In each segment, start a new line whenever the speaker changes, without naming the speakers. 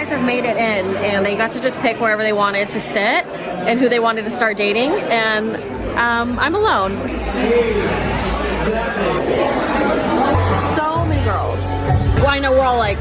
guys have made it in, and they got to just pick wherever they wanted to sit and who they wanted to start dating, and I'm alone. So many girls. Well, I know we're all like...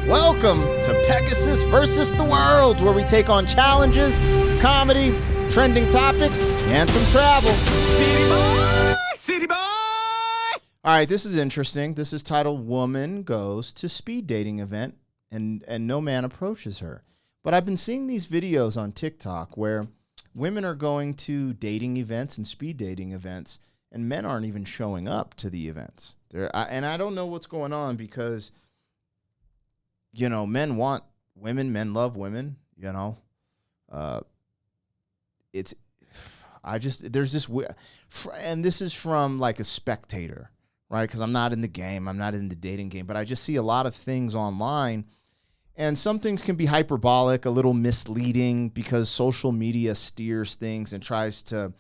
Welcome to Pegasus versus the World, where we take on challenges, comedy, trending topics, and some travel.
City boy! City boy!
All right, this is interesting. This is titled Woman Goes to Speed Dating Event and No Man Approaches Her. But I've been seeing these videos on TikTok where women are going to dating events and speed dating events, and men aren't even showing up to the events. And I don't know what's going on because, you know, men want women, men love women, you know. There's this, and this is from like a spectator, right? Because I'm not in the game. I'm not in the dating game. But I just see a lot of things online. And some things can be hyperbolic, a little misleading because social media steers things and tries to,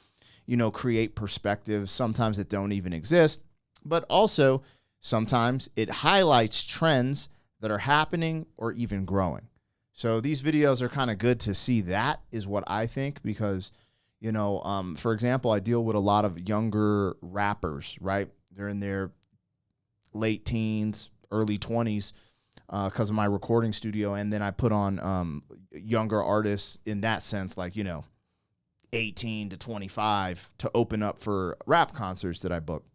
you know, create perspectives sometimes that don't even exist. But also, sometimes it highlights trends that are happening or even growing. So these videos are kind of good to see. That is what I think because, you know, for example, I deal with a lot of younger rappers, right? They're in their late teens, early 20s because of my recording studio. And then I put on younger artists in that sense, like, you know, 18 to 25 to open up for rap concerts that I book.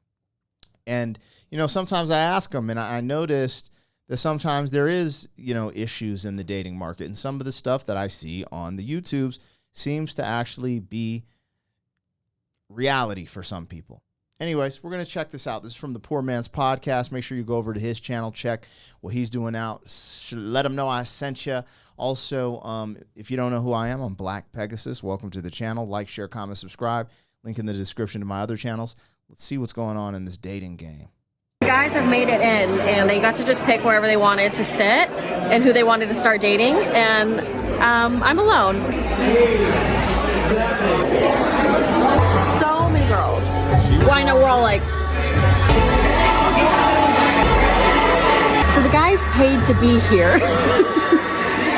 And, you know, sometimes I ask them, and I noticed that sometimes there is, you know, issues in the dating market. And some of the stuff that I see on the YouTubes seems to actually be reality for some people. Anyways, we're going to check this out. This is from the Poor Man's Podcast. Make sure you go over to his channel, check what he's doing out. Let him know I sent you. Also, if you don't know who I am, I'm Black Pegasus. Welcome to the channel. Like, share, comment, subscribe. Link in the description to my other channels. Let's see what's going on in this dating game.
The guys have made it in, and they got to just pick wherever they wanted to sit and who they wanted to start dating, and I'm alone. So many girls. Well, I know we're all like... So the guys paid to be here.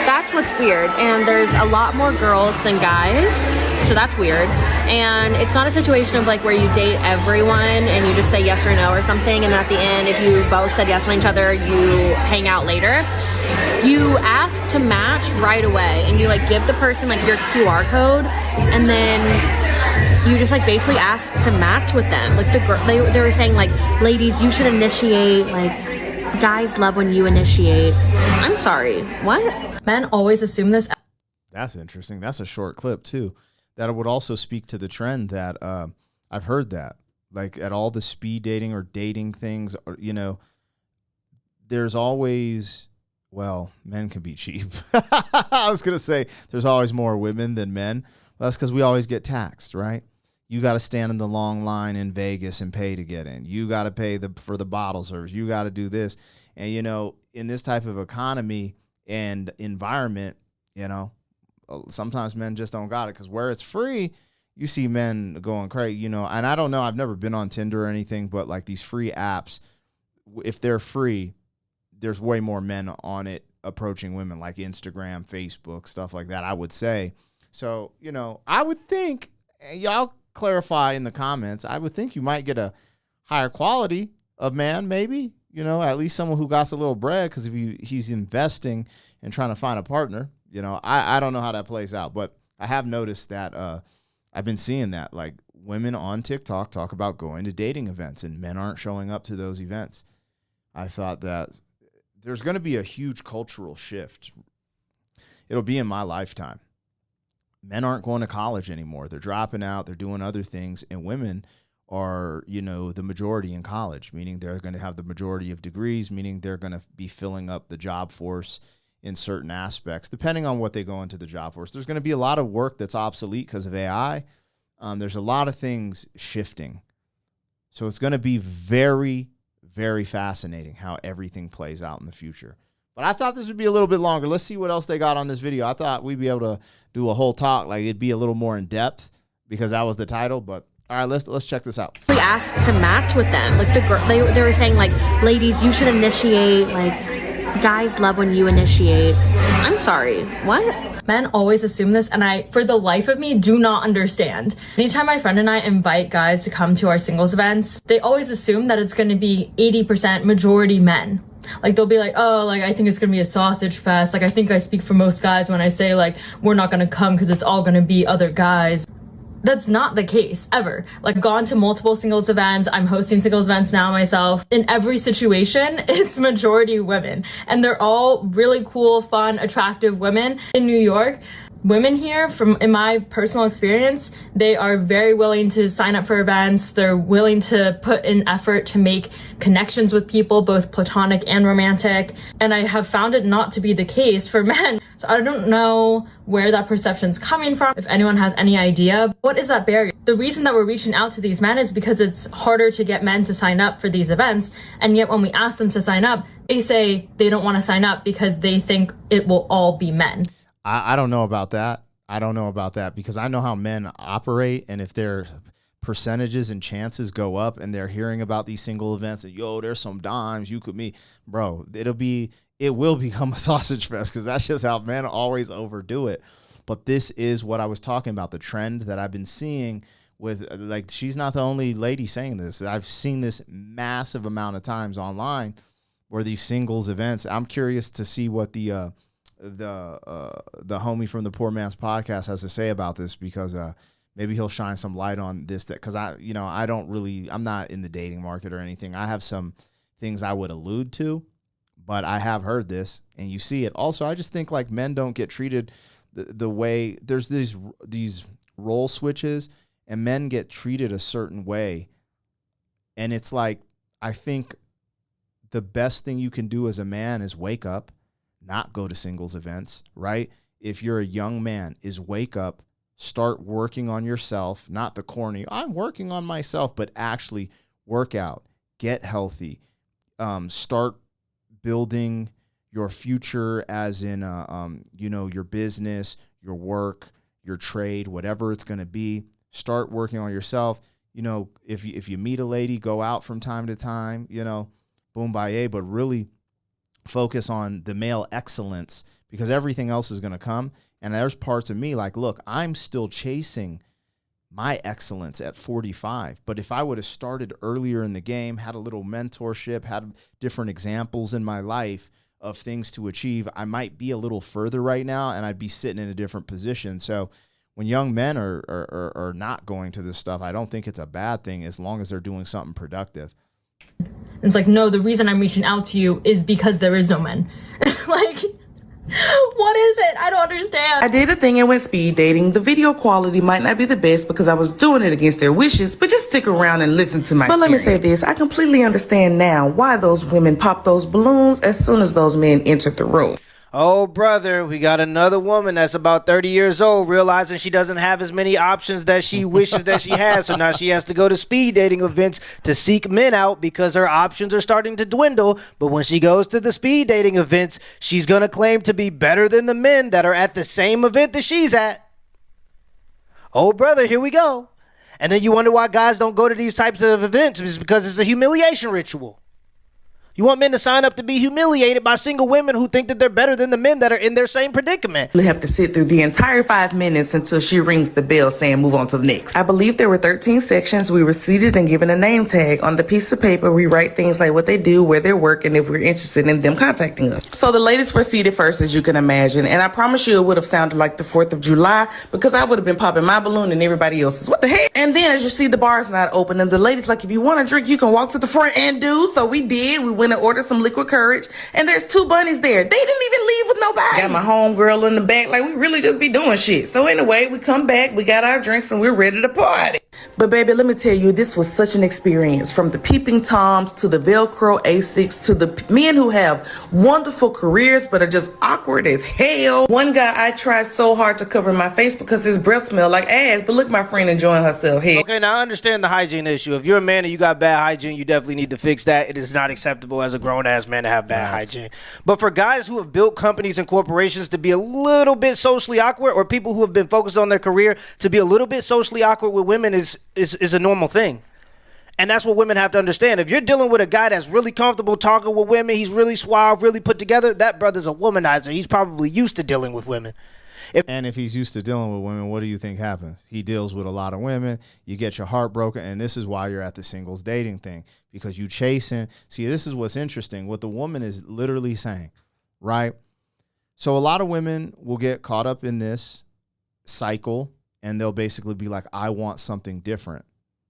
That's what's weird, and there's a lot more girls than guys, so that's weird. And it's not a situation of like where you date everyone and you just say yes or no or something, and then at the end, if you both said yes to each other, you hang out later. You ask to match right away, and you like give the person like your QR code, and then you just like basically ask to match with them. Like they were saying like, ladies, you should initiate. Like, guys love when you initiate. I'm sorry, what?
Men always assume this.
That's interesting. That's a short clip too. That would also speak to the trend that I've heard that, like at all the speed dating or dating things, you know, there's always, well, men can be cheap. I was going to say there's always more women than men. Well, that's because we always get taxed, right? You got to stand in the long line in Vegas and pay to get in. You got to pay for the bottle service. You got to do this. And, you know, in this type of economy and environment, you know, sometimes men just don't got it because where it's free, you see men going crazy, you know. And I don't know, I've never been on Tinder or anything, but like these free apps, if they're free, there's way more men on it approaching women, like Instagram, Facebook, stuff like that, I would say. So, you know, I would think, y'all clarify in the comments, I would think you might get a higher quality of man, maybe, you know, at least someone who got a little bread, because if he's investing and trying to find a partner. You know, I don't know how that plays out, but I have noticed that I've been seeing that, like, women on TikTok talk about going to dating events and men aren't showing up to those events. I thought that there's going to be a huge cultural shift. It'll be in my lifetime. Men aren't going to college anymore. They're dropping out. They're doing other things. And women are, you know, the majority in college, meaning they're going to have the majority of degrees, meaning they're going to be filling up the job force in certain aspects, depending on what they go into the job force. There's going to be a lot of work that's obsolete because of AI. There's a lot of things shifting. So it's going to be very, very fascinating how everything plays out in the future. But I thought this would be a little bit longer. Let's see what else they got on this video. I thought we'd be able to do a whole talk, like it'd be a little more in depth because that was the title. But all right, let's check this out.
We asked to match with them. Like they were saying like, ladies, you should initiate. Like, Guys love when you initiate. I'm sorry, what?
Men always assume this, and I, for the life of me, do not understand. Anytime my friend and I invite guys to come to our singles events, they always assume that it's gonna be 80% majority men. Like, they'll be like, oh, like, I think it's gonna be a sausage fest. Like, I think I speak for most guys when I say, like, we're not gonna come because it's all gonna be other guys. That's not the case, ever. Like, gone to multiple singles events. I'm hosting singles events now myself. In every situation, it's majority women. And they're all really cool, fun, attractive women. In New York, women here, in my personal experience, they are very willing to sign up for events. They're willing to put in effort to make connections with people, both platonic and romantic. And I have found it not to be the case for men. So I don't know where that perception's coming from. If anyone has any idea, what is that barrier? The reason that we're reaching out to these men is because it's harder to get men to sign up for these events. And yet when we ask them to sign up, they say they don't want to sign up because they think it will all be men.
I don't know about that. I don't know about that because I know how men operate, and if their percentages and chances go up and they're hearing about these single events and, yo, there's some dimes you could meet, bro, it will become a sausage fest because that's just how men always overdo it. But this is what I was talking about, the trend that I've been seeing with, like, she's not the only lady saying this. I've seen this massive amount of times online where these singles events, I'm curious to see what the homie from the Poor Man's Podcast has to say about this because maybe he'll shine some light on this, because I'm not in the dating market or anything. I have some things I would allude to, but I have heard this and you see it. Also, I just think like men don't get treated the way, there's these role switches and men get treated a certain way. And it's like, I think the best thing you can do as a man is wake up, not go to singles events, right? If you're a young man, is wake up, start working on yourself, not the corny, I'm working on myself, but actually work out, get healthy, start building your future as in, your business, your work, your trade, whatever it's going to be. Start working on yourself. If you meet a lady, go out from time to time, boom, bye, but really focus on the male excellence because everything else is going to come. And there's parts of me like, look, I'm still chasing my excellence at 45. But if I would have started earlier in the game, had a little mentorship, had different examples in my life of things to achieve, I might be a little further right now and I'd be sitting in a different position. So when young men are not going to this stuff, I don't think it's a bad thing as long as they're doing something productive.
It's like, no, the reason I'm reaching out to you is because there is no men. Like, what is it? I don't understand.
I did a thing and went speed dating. The video quality might not be the best because I was doing it against their wishes, but just stick around and listen to my experience. Let me say this. I completely understand now why those women pop those balloons as soon as those men entered the room.
Oh, brother, we got another woman that's about 30 years old realizing she doesn't have as many options that she wishes that she has. So now she has to go to speed dating events to seek men out because her options are starting to dwindle. But when she goes to the speed dating events, she's going to claim to be better than the men that are at the same event that she's at. Oh, brother, here we go. And then you wonder why guys don't go to these types of events. It's because it's a humiliation ritual. You want men to sign up to be humiliated by single women who think that they're better than the men that are in their same predicament.
We have to sit through the entire 5 minutes until she rings the bell saying move on to the next. I believe there were 13 sections. We were seated and given a name tag. On the piece of paper, we write things like what they do, where they work, and if we're interested in them contacting us. So the ladies were seated first, as you can imagine. And I promise you it would have sounded like the 4th of July because I would have been popping my balloon and everybody else's. What the heck? And then as you see, the bar's not open. And the ladies like, if you want a drink, you can walk to the front and do. So we did. We went and ordered some liquid courage, and there's 2 bunnies there. They didn't even leave with nobody. Got my homegirl in the back, like we really just be doing shit. So anyway, we come back, we got our drinks, and we're ready to party. But baby, let me tell you, this was such an experience. From the peeping toms to the Velcro Asics to the men who have wonderful careers but are just awkward as hell. One guy, I tried so hard to cover my face because his breath smelled like ass, but look, my friend enjoying herself. Hey.
Okay, now I understand the hygiene issue. If you're a man and you got bad hygiene, you definitely need to fix that. It is not acceptable as a grown-ass man to have bad hygiene. But for guys who have built companies and corporations to be a little bit socially awkward, or people who have been focused on their career to be a little bit socially awkward with women is a normal thing. And that's what women have to understand. If you're dealing with a guy that's really comfortable talking with women, he's really suave, really put together, that brother's a womanizer. He's probably used to dealing with women.
And if he's used to dealing with women, what do you think happens? He deals with a lot of women. You get your heart broken, and this is why you're at the singles dating thing, because you chasing. See, this is what's interesting. What the woman is literally saying, right? So a lot of women will get caught up in this cycle, and they'll basically be like, I want something different.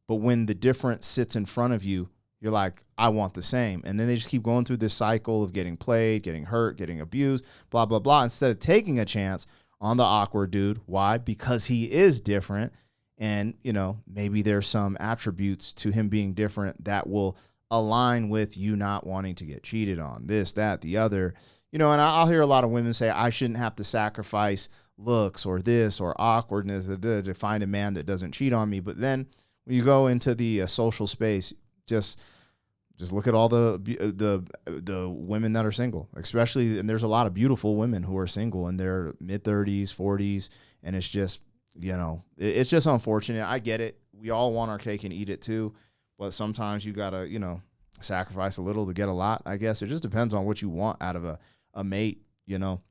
But when the different sits in front of you, you're like, I want the same. And then they just keep going through this cycle of getting played, getting hurt, getting abused, blah, blah, blah, instead of taking a chance on the awkward dude. Why? Because he is different. And, you know, maybe there's some attributes to him being different that will align with you not wanting to get cheated on, this, that, the other. You know, and I'll hear a lot of women say, I shouldn't have to sacrifice looks or this or awkwardness to find a man that doesn't cheat on me. But then when you go into the social space, just look at all the women that are single, especially, and there's a lot of beautiful women who are single in their mid-30s, 40s, and it's just, you know, it's just unfortunate. I get it. We all want our cake and eat it too, but sometimes you gotta, you know, sacrifice a little to get a lot, I guess. It just depends on what you want out of a mate, you know.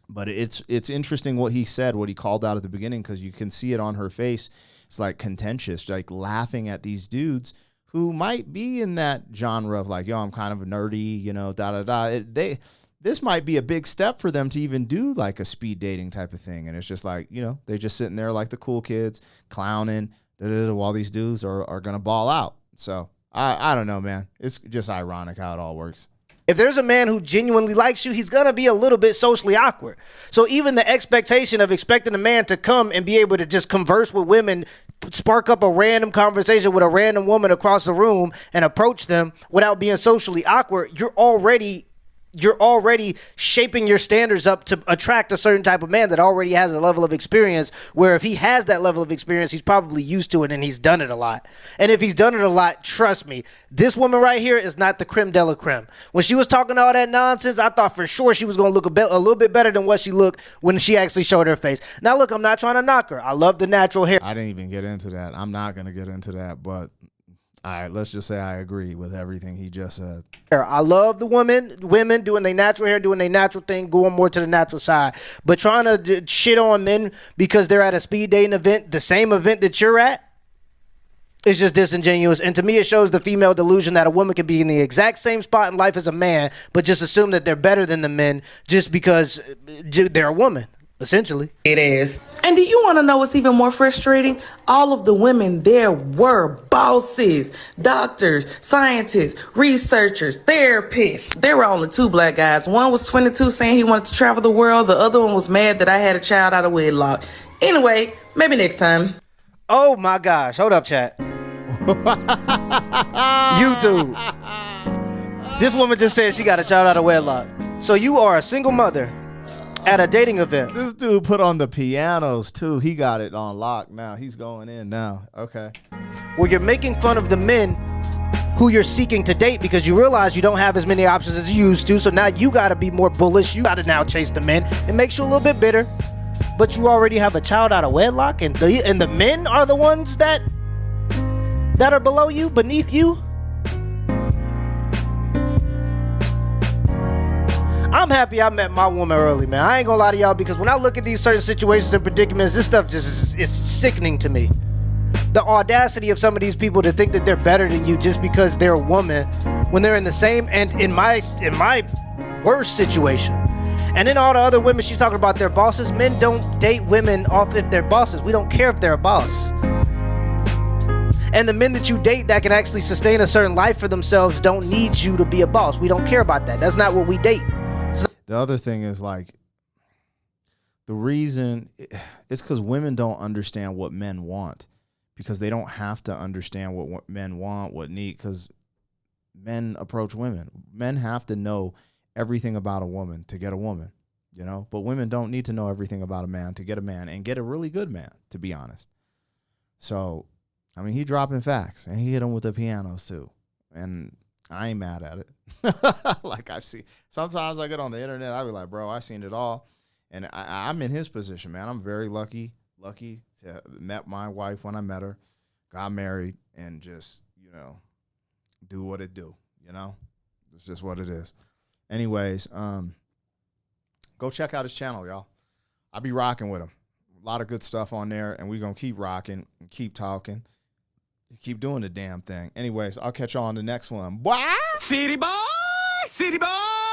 But it's interesting what he said, what he called out at the beginning, because you can see it on her face. It's like contentious, like laughing at these dudes who might be in that genre of like, yo, I'm kind of nerdy, you know, da-da-da. This might be a big step for them to even do like a speed dating type of thing. And it's just like, you know, they're just sitting there like the cool kids clowning while these dudes are going to ball out. So I don't know, man. It's just ironic how it all works.
If there's a man who genuinely likes you, he's going to be a little bit socially awkward. So even the expectation of expecting a man to come and be able to just converse with women, spark up a random conversation with a random woman across the room and approach them without being socially awkward, you're already shaping your standards up to attract a certain type of man that already has a level of experience, where if he has that level of experience, he's probably used to it and he's done it a lot. And if he's done it a lot, trust me, this woman right here is not the creme de la creme. When she was talking all that nonsense, I thought for sure she was going to look a little bit better than what she looked when she actually showed her face. Now, look, I'm not trying to knock her. I love the natural hair.
I didn't even get into that. I'm not going to get into that, but all right, let's just say I agree with everything he just said.
I love the women doing their natural hair, doing their natural thing, going more to the natural side. But trying to shit on men because they're at a speed dating event, the same event that you're at, is just disingenuous. And to me, it shows the female delusion that a woman could be in the exact same spot in life as a man, but just assume that they're better than the men just because they're a woman. Essentially.
It is. And do you want to know what's even more frustrating? All of the women there were bosses, doctors, scientists, researchers, therapists. There were only two black guys. One was 22 saying he wanted to travel the world. The other one was mad that I had a child out of wedlock. Anyway, maybe next time.
Oh my gosh. Hold up, chat. YouTube. This woman just said she got a child out of wedlock. So you are a single mother at a dating event.
This dude put on the pianos too. He got it on lock now. He's going in now. Okay.
Where you're making fun of the men who you're seeking to date because you realize you don't have as many options as you used to. So now you got to be more bullish. You got to now chase the men. It makes you a little bit bitter. But you already have a child out of wedlock, and the men are the ones that are below you, beneath you. I'm happy I met my woman early, man. I ain't gonna lie to y'all, because when I look at these certain situations and predicaments, this stuff just is sickening to me. The audacity of some of these people to think that they're better than you just because they're a woman when they're in the same, and in my worst situation. And then all the other women she's talking about, their bosses. Men don't date women off if they're bosses. We don't care if they're a boss. And the men that you date that can actually sustain a certain life for themselves don't need you to be a boss. We don't care about that. That's not what we date.
The other thing is, like, the reason it's because women don't understand what men want, because they don't have to understand what men want, what need, because men approach women. Men have to know everything about a woman to get a woman, you know, but women don't need to know everything about a man to get a man, and get a really good man, to be honest. So, I mean, he dropping facts, and he hit him with the pianos too, and I ain't mad at it. Like, I see, sometimes I get on the internet, I be like, bro, I seen it all. And I'm in his position, man. I'm very lucky to have met my wife when I met her, got married, and just, do what it do. It's just what it is. Anyways, go check out his channel, y'all. I'll be rocking with him. A lot of good stuff on there, and we're gonna keep rocking and keep talking, keep doing the damn thing. Anyways, I'll catch y'all on the next one. Bye.
City boy, city boy.